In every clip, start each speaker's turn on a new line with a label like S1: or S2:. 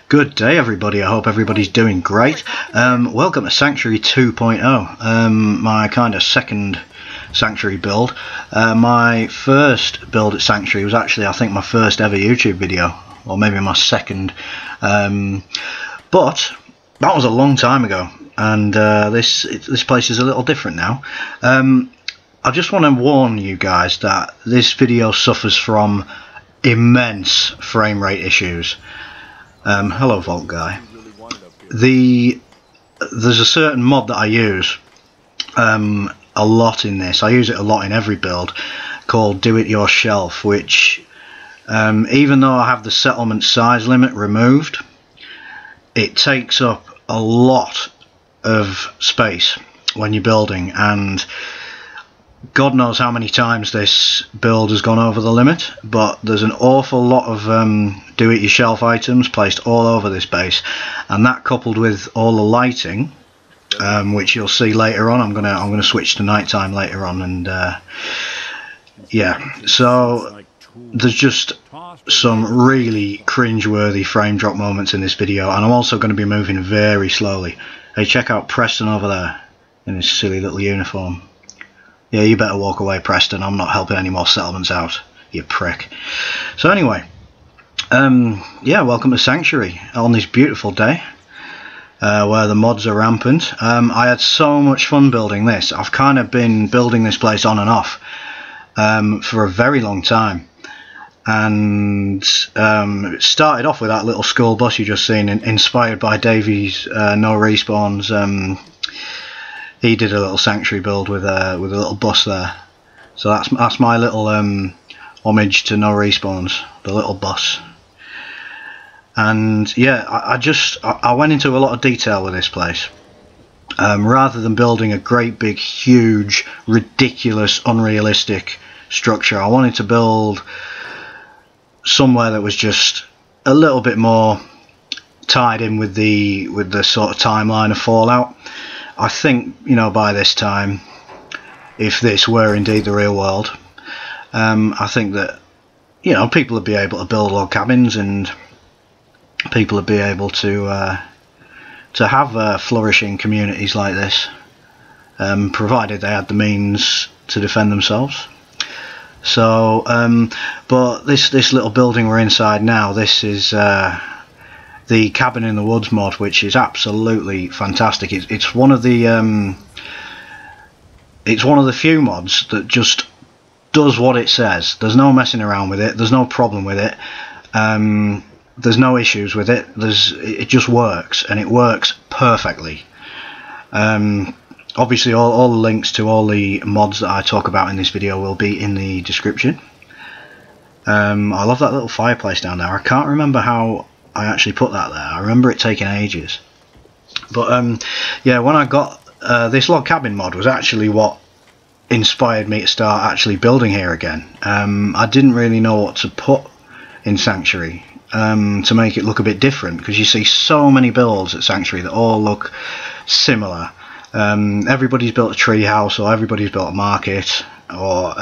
S1: Good day everybody, I hope everybody's doing great. Welcome to Sanctuary 2.0, my kind of second Sanctuary build. My first build at Sanctuary was actually, I think, my first ever YouTube video, or maybe my second, but that was a long time ago, and this place is a little different now. I just want to warn you guys that this video suffers from immense frame rate issues. Hello Vault Guy. There's a certain mod that I use a lot in this. I use it a lot in every build, called Do It Yourself, which even though I have the settlement size limit removed, it takes up a lot of space when you're building, and God knows how many times this build has gone over the limit, but there's an awful lot of do-it-yourself items placed all over this base, and that coupled with all the lighting, which you'll see later on. I'm gonna switch to nighttime later on, and yeah, so there's just some really cringe-worthy frame drop moments in this video, and I'm also going to be moving very slowly. Hey, check out Preston over there in his silly little uniform. Yeah, you better walk away, Preston. I'm not helping any more settlements out, you prick. So anyway, yeah, welcome to Sanctuary on this beautiful day, where the mods are rampant. I had so much fun building this. I've kind of been building this place on and off for a very long time, and it started off with that little school bus you just seen, inspired by Davy's No Respawns. He did a little Sanctuary build with a little bus there, so that's my little homage to No Respawns, the little bus. And yeah, I went into a lot of detail with this place. Rather than building a great big, huge, ridiculous, unrealistic structure, I wanted to build somewhere that was just a little bit more tied in with the sort of timeline of Fallout. I think, you know, by this time, if this were indeed the real world, I think that, you know, people would be able to build log cabins, and people would be able to have flourishing communities like this, provided they had the means to defend themselves. So, but this little building we're inside now, this is the Cabin in the Woods mod, which is absolutely fantastic. It's one of the few mods that just does what it says. There's no messing around with it. There's no problem with it. There's no issues with it. It just works, and it works perfectly. Obviously, all the links to all the mods that I talk about in this video will be in the description. I love that little fireplace down there. I can't remember how I actually put that there. I remember it taking ages, but yeah, when I got this log cabin mod was actually what inspired me to start actually building here again. I didn't really know what to put in Sanctuary to make it look a bit different, because you see so many builds at Sanctuary that all look similar. Everybody's built a tree house, or everybody's built a market, or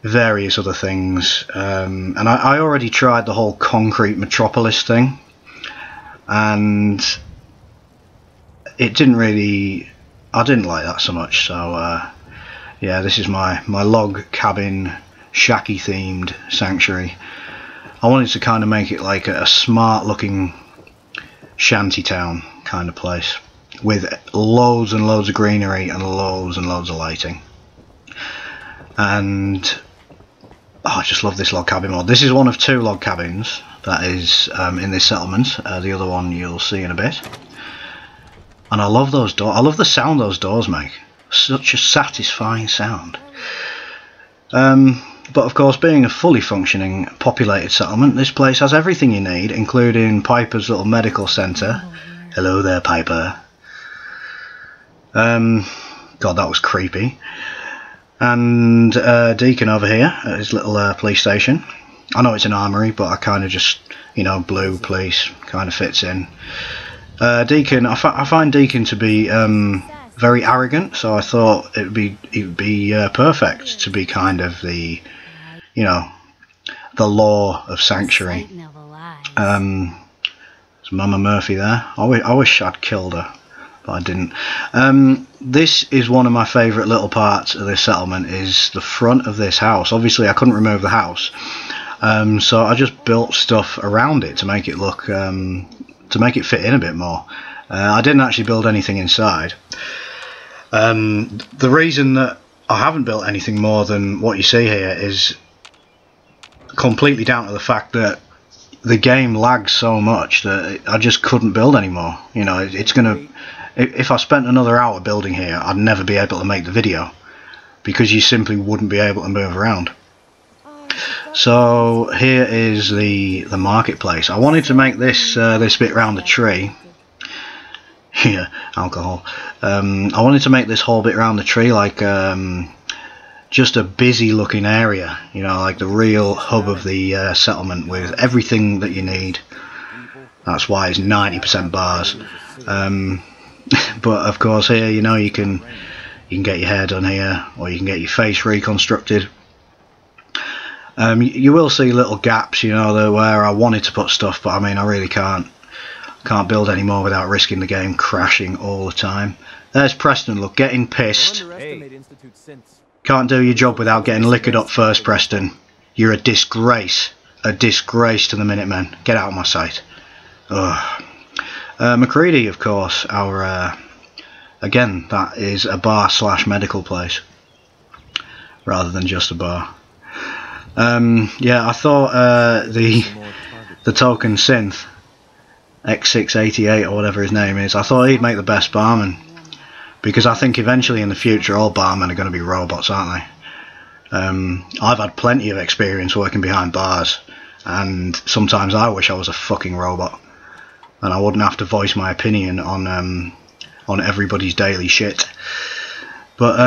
S1: various other things, and I already tried the whole concrete metropolis thing, and it didn't really, I didn't like that so much. So yeah, this is my log cabin shacky themed Sanctuary. I wanted to kind of make it like a smart looking shanty town kind of place, with loads and loads of greenery and loads of lighting. And oh, I just love this log cabin mod. This is one of two log cabins that is in this settlement. The other one you'll see in a bit. And I love those doors. I love the sound those doors make. Such a satisfying sound. But of course, being a fully functioning, populated settlement, this place has everything you need, including Piper's little medical centre. Hello there, Piper. God, that was creepy. And Deacon over here at his little police station. I know it's an armory, but I kind of just, you know, blue police kind of fits in. Deacon, I find Deacon to be very arrogant, so I thought it would be perfect to be kind of the, you know, the law of Sanctuary. Mama Murphy there. I wish I'd killed her, but I didn't. This is one of my favourite little parts of this settlement, is the front of this house. Obviously I couldn't remove the house, so I just built stuff around it to make it look, to make it fit in a bit more. I didn't actually build anything inside. The reason that I haven't built anything more than what you see here is completely down to the fact that the game lags so much that I just couldn't build anymore. You know, it's gonna, if I spent another hour building here, I'd never be able to make the video because you simply wouldn't be able to move around. So here is the marketplace. I wanted to make this this bit round the tree. Yeah, alcohol. I wanted to make this whole bit around the tree like just a busy looking area, you know, like the real hub of the settlement with everything that you need. That's why it's 90% bars. But of course here, you know, you can get your hair done here, or you can get your face reconstructed. You will see little gaps, you know, where I wanted to put stuff, but I mean, I really can't build anymore without risking the game crashing all the time. There's Preston, look, getting pissed. Can't do your job without getting liquored up first, Preston. You're a disgrace. A disgrace to the Minutemen. Get out of my sight. Ugh. McCready, of course, our... again, that is a bar / medical place. Rather than just a bar. Yeah, I thought the token synth, X688 or whatever his name is, I thought he'd make the best barman. Because I think eventually in the future all barmen are going to be robots, aren't they? I've had plenty of experience working behind bars, and sometimes I wish I was a fucking robot and I wouldn't have to voice my opinion on everybody's daily shit. But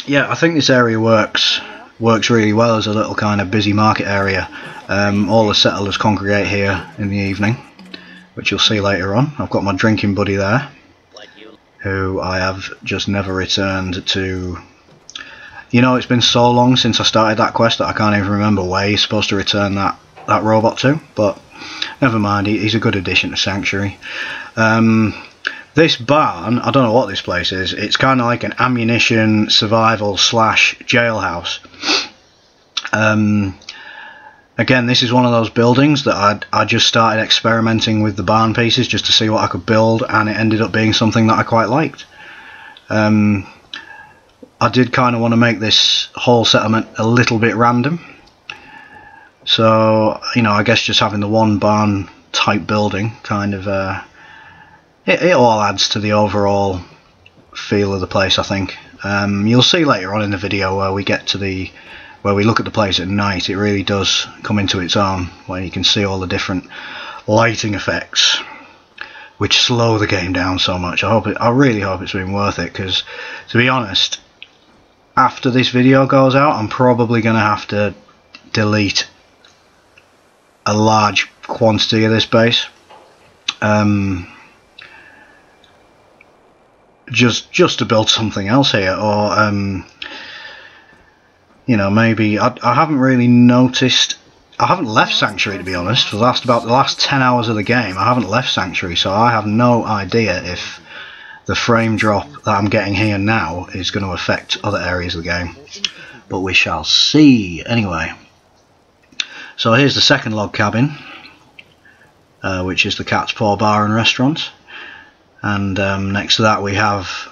S1: yeah, I think this area works really well as a little kind of busy market area. All the settlers congregate here in the evening, which you'll see later on. I've got my drinking buddy there, who I have just never returned to. You know, it's been so long since I started that quest that I can't even remember where you're supposed to return that robot to, but never mind, he's a good addition to Sanctuary. This barn, I don't know what this place is, it's kind of like an ammunition survival / jailhouse. Again, this is one of those buildings that I just started experimenting with the barn pieces just to see what I could build, and it ended up being something that I quite liked. I did kind of want to make this whole settlement a little bit random. So, you know, I guess just having the one barn type building kind of, it all adds to the overall feel of the place, I think. You'll see later on in the video where we get to where we look at the place at night, it really does come into its own, where you can see all the different lighting effects, which slow the game down so much. I really hope it's been worth it, because to be honest, after this video goes out, I'm probably going to have to delete a large quantity of this base. Just to build something else here, or you know, maybe I haven't really noticed. I haven't left Sanctuary, to be honest. For the last 10 hours of the game, I haven't left Sanctuary, so I have no idea if the frame drop that I'm getting here now is going to affect other areas of the game. But we shall see. Anyway, so here's the second log cabin, which is the Cat's Paw Bar and Restaurant. And next to that we have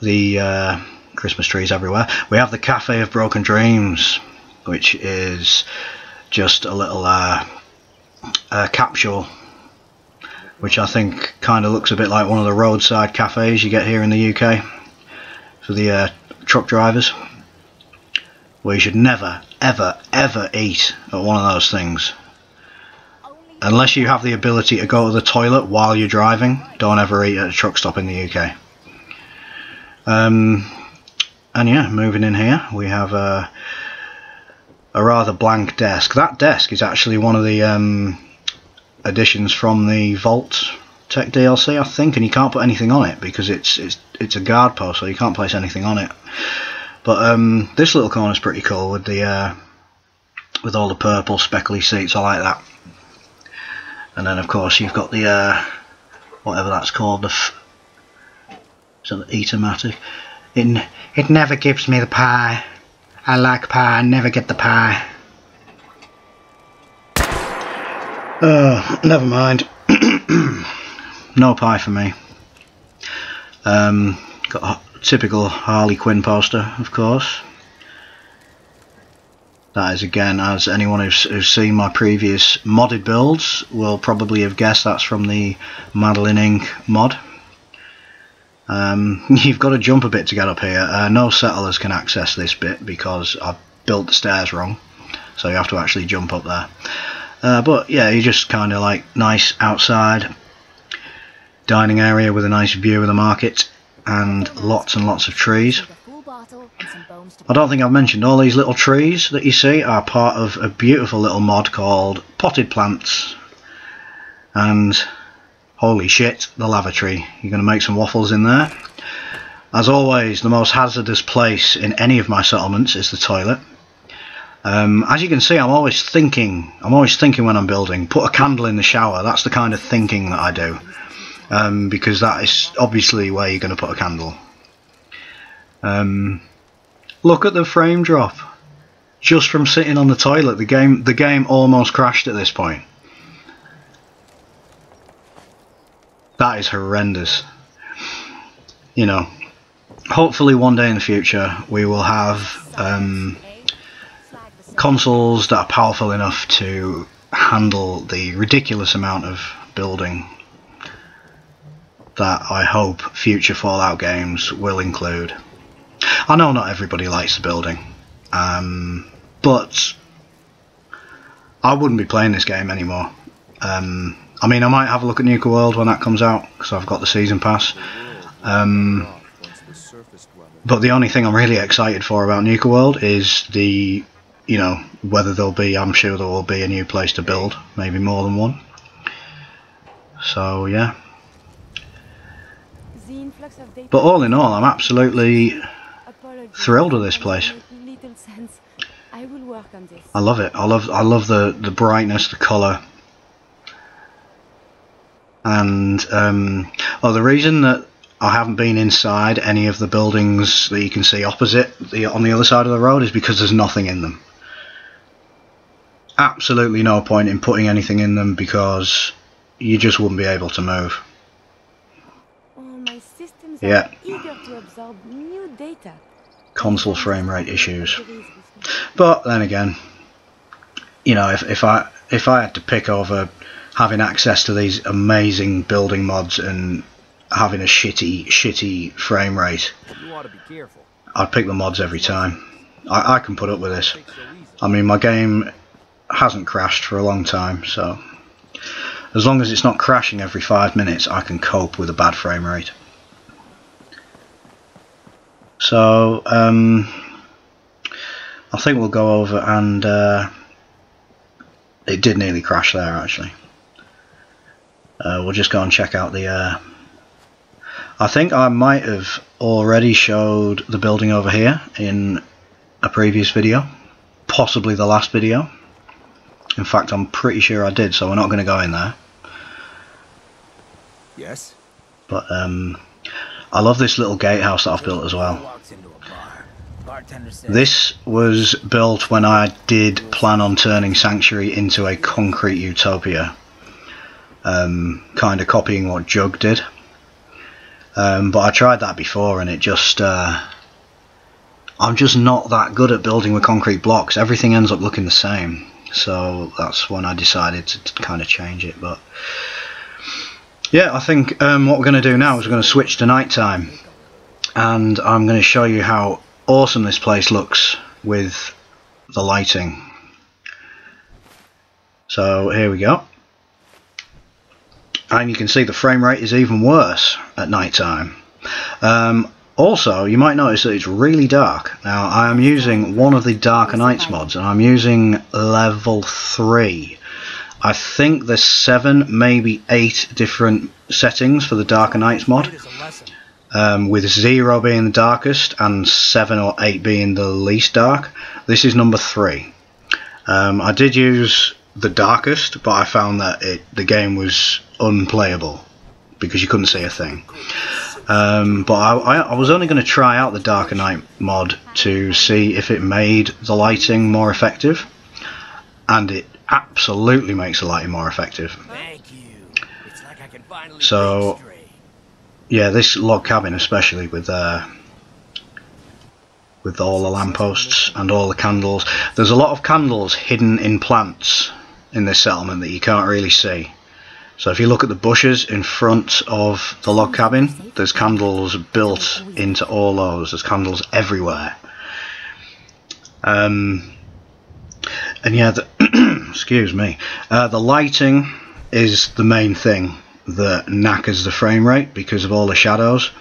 S1: the Christmas trees everywhere. We have the Cafe of Broken Dreams, which is just a little capsule, which I think kind of looks a bit like one of the roadside cafes you get here in the UK for the truck drivers. We should never, ever, ever eat at one of those things. Unless you have the ability to go to the toilet while you're driving, don't ever eat at a truck stop in the UK. And yeah, moving in here, we have a rather blank desk. That desk is actually one of the additions from the Vault Tech DLC, I think, and you can't put anything on it because it's a guard post, so you can't place anything on it. But this little corner is pretty cool with the with all the purple speckly seats. I like that. And then of course you've got the whatever that's called, the Eatomatic. It never gives me the pie. I like pie, I never get the pie. Never mind. No pie for me. Got a typical Harley Quinn poster, of course. That is, again, as anyone who's seen my previous modded builds will probably have guessed, that's from the Madeline Inc. mod. You've got to jump a bit to get up here. No settlers can access this bit because I've built the stairs wrong, so you have to actually jump up there. But yeah, you just kind of like nice outside dining area with a nice view of the market and lots of trees. I don't think I've mentioned all these little trees that you see are part of a beautiful little mod called Potted Plants. And holy shit, the lava tree. You're going to make some waffles in there. As always, the most hazardous place in any of my settlements is the toilet. As you can see, I'm always thinking when I'm building, put a candle in the shower. That's the kind of thinking that I do. Because that is obviously where you're going to put a candle. Look at the frame drop. Just from sitting on the toilet, the game almost crashed at this point. That is horrendous. You know, hopefully one day in the future we will have consoles that are powerful enough to handle the ridiculous amount of building that I hope future Fallout games will include. I know not everybody likes the building, but I wouldn't be playing this game anymore. I mean, I might have a look at Nuka World when that comes out, because I've got the season pass. But the only thing I'm really excited for about Nuka World is the, you know, whether there'll be, I'm sure there will be a new place to build, maybe more than one. So yeah. But all in all, I'm absolutely thrilled with this place. I love it. I love the brightness, the colour. And the reason that I haven't been inside any of the buildings that you can see opposite on the other side of the road is because there's nothing in them. Absolutely no point in putting anything in them because you just wouldn't be able to move. Yeah. Console frame rate issues. But then again, you know, if I had to pick over having access to these amazing building mods and having a shitty frame rate, I'd pick the mods every time. I can put up with this. I mean, my game hasn't crashed for a long time, so as long as it's not crashing every 5 minutes, I can cope with a bad frame rate. So I think we'll go over and it did nearly crash there actually. We'll just go and check out the I think I might have already showed the building over here in a previous video, possibly the last video. In fact, I'm pretty sure I did, so we're not going to go in there.
S2: Yes.
S1: But I love this little gatehouse that I've built as well. This was built when I did plan on turning Sanctuary into a concrete utopia, kind of copying what Jug did. But I tried that before and it just I'm just not that good at building with concrete blocks. Everything ends up looking the same, so that's when I decided to kind of change it. But yeah, I think what we're going to do now is we're going to switch to nighttime, and I'm going to show you how awesome this place looks with the lighting. So here we go. And you can see the frame rate is even worse at night time. Also, you might notice that it's really dark. Now, I am using one of the Darker Nights mods, and I'm using level 3. I think there's 7, maybe 8 different settings for the Darker Nights mod, with 0 being the darkest and 7 or 8 being the least dark. This is number 3. I did use the darkest, but I found that the game was unplayable because you couldn't see a thing. But I was only going to try out the Darker Night mod to see if it made the lighting more effective, and it absolutely makes the lighting more effective. So yeah, this log cabin especially, with all the lampposts and all the candles. There's a lot of candles hidden in plants in this settlement that you can't really see. So if you look at the bushes in front of the log cabin, there's candles built into all those. There's candles everywhere. And yeah, excuse me. The lighting is the main thing that knackers the frame rate because of all the shadows.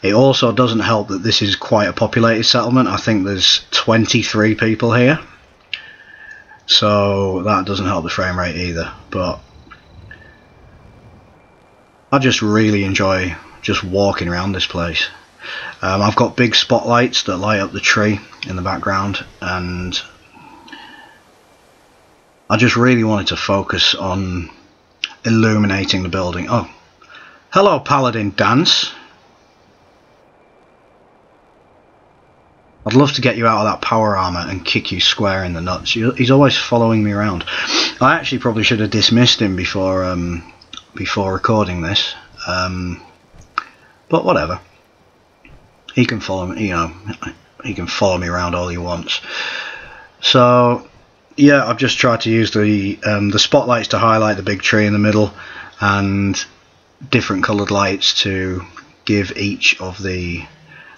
S1: It also doesn't help that this is quite a populated settlement. I think there's 23 people here. So that doesn't help the frame rate either. But I just really enjoy just walking around this place. I've got big spotlights that light up the tree in the background, and I just really wanted to focus on illuminating the building. Oh, hello Paladin Dance. I'd love to get you out of that power armor and kick you square in the nuts. He's always following me around. I actually probably should have dismissed him before recording this, but whatever. He can follow me, you know. He can follow me around all he wants. So yeah, I've just tried to use the spotlights to highlight the big tree in the middle, and different coloured lights to give each of the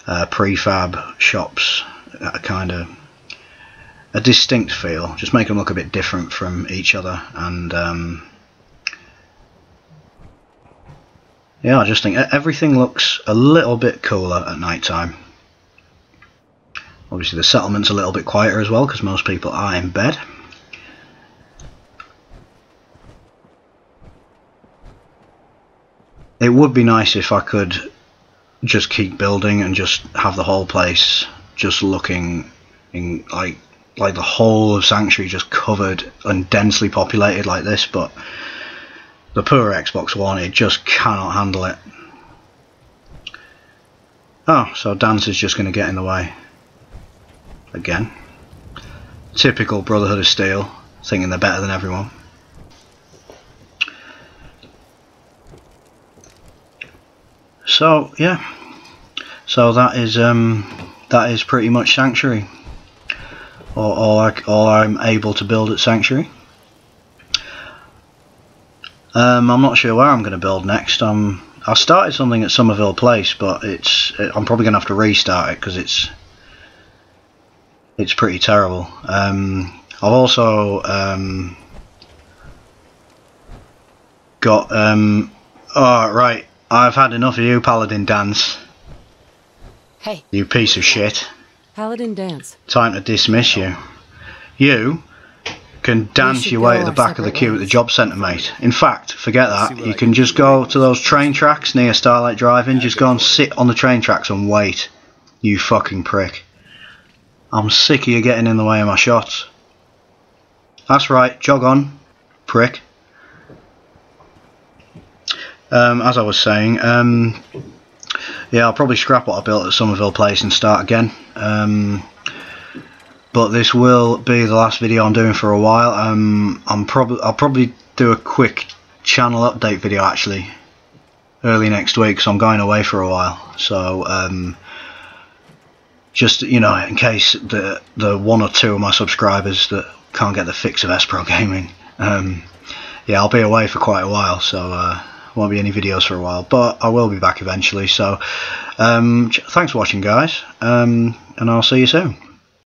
S1: prefab shops a distinct feel. Just make them look a bit different from each other, and yeah, I just think everything looks a little bit cooler at night time. Obviously the settlement's a little bit quieter as well because most people are in bed. It would be nice if I could just keep building and just have the whole place just looking in like the whole of Sanctuary just covered and densely populated like this, but the poor Xbox One, it just cannot handle it. Oh, so Dance is just going to get in the way again. Typical Brotherhood of Steel, thinking they're better than everyone. So yeah, so that is pretty much Sanctuary, or all I'm able to build at Sanctuary. I'm not sure where I'm going to build next. I started something at Somerville Place, but I'm probably going to have to restart it because it's pretty terrible. I've also got oh right, I've had enough of you, Paladin Dance.
S2: Hey,
S1: you piece of shit.
S2: Paladin Dance.
S1: Time to dismiss you. You can dance your way to the back of the queue at the job centre, mate. In fact, forget that. You can just go to those train tracks near Starlight Drive-In. Just go and sit on the train tracks and wait. You fucking prick. I'm sick of you getting in the way of my shots. That's right, jog on, prick. As I was saying, yeah, I'll probably scrap what I built at Somerville Place and start again. But this will be the last video I'm doing for a while. I'll probably do a quick channel update video actually early next week, because I'm going away for a while. So just, you know, in case the one or two of my subscribers that can't get the fix of S-Pro Gaming, yeah, I'll be away for quite a while, so won't be any videos for a while, but I will be back eventually. So thanks for watching, guys, and I'll see you soon.